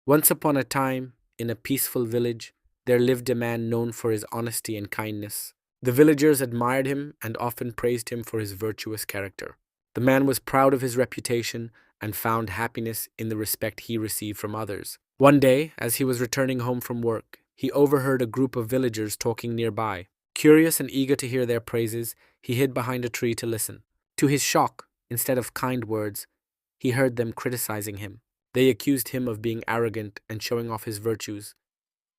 Once upon a time, in a peaceful village, there lived a man known for his honesty and kindness. The villagers admired him and often praised him for his virtuous character. The man was proud of his reputation and found happiness in the respect he received from others. One day, as he was returning home from work, he overheard a group of villagers talking nearby. Curious and eager to hear their praises, he hid behind a tree to listen. To his shock, instead of kind words, he heard them criticizing him. They accused him of being arrogant and showing off his virtues.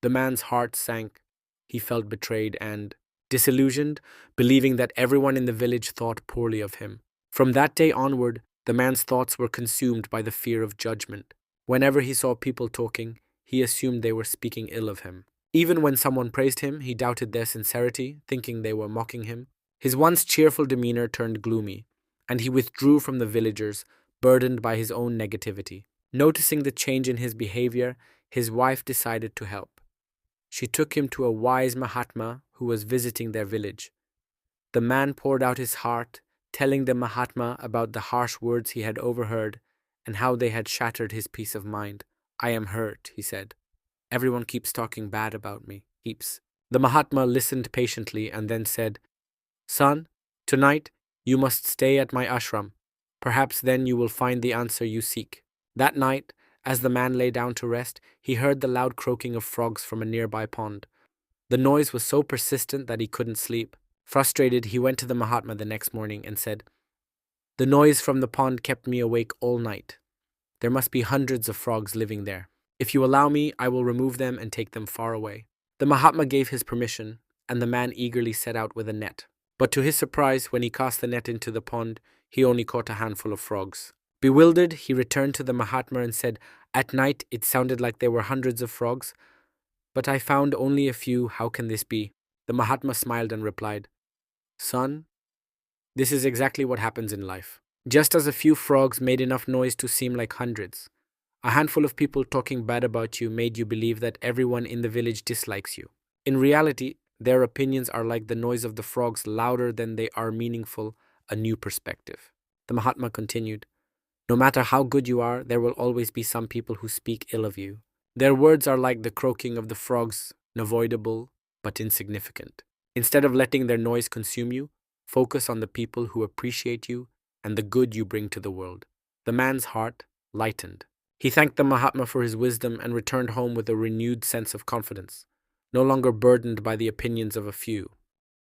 The man's heart sank. He felt betrayed and disillusioned, believing that everyone in the village thought poorly of him. From that day onward, the man's thoughts were consumed by the fear of judgment. Whenever he saw people talking, he assumed they were speaking ill of him. Even when someone praised him, he doubted their sincerity, thinking they were mocking him. His once cheerful demeanor turned gloomy, and he withdrew from the villagers, burdened by his own negativity. Noticing the change in his behavior, his wife decided to help. She took him to a wise Mahatma who was visiting their village. The man poured out his heart, telling the Mahatma about the harsh words he had overheard and how they had shattered his peace of mind. "I am hurt," he said. "Everyone keeps talking bad about me." Keeps. The Mahatma listened patiently and then said, "Son, tonight you must stay at my ashram. Perhaps then you will find the answer you seek." That night, as the man lay down to rest, he heard the loud croaking of frogs from a nearby pond. The noise was so persistent that he couldn't sleep. Frustrated, he went to the Mahatma the next morning and said, "The noise from the pond kept me awake all night. There must be hundreds of frogs living there. If you allow me, I will remove them and take them far away." The Mahatma gave his permission, and the man eagerly set out with a net. But to his surprise, when he cast the net into the pond, he only caught a handful of frogs. Bewildered, he returned to the Mahatma and said, "At night it sounded like there were hundreds of frogs, but I found only a few. How can this be?" The Mahatma smiled and replied, "Son, this is exactly what happens in life. Just as a few frogs made enough noise to seem like hundreds, a handful of people talking bad about you made you believe that everyone in the village dislikes you. In reality, their opinions are like the noise of the frogs, louder than they are meaningful, a new perspective." The Mahatma continued, "No matter how good you are, there will always be some people who speak ill of you. Their words are like the croaking of the frogs, unavoidable but insignificant. Instead of letting their noise consume you, focus on the people who appreciate you and the good you bring to the world." The man's heart lightened. He thanked the Mahatma for his wisdom and returned home with a renewed sense of confidence, no longer burdened by the opinions of a few.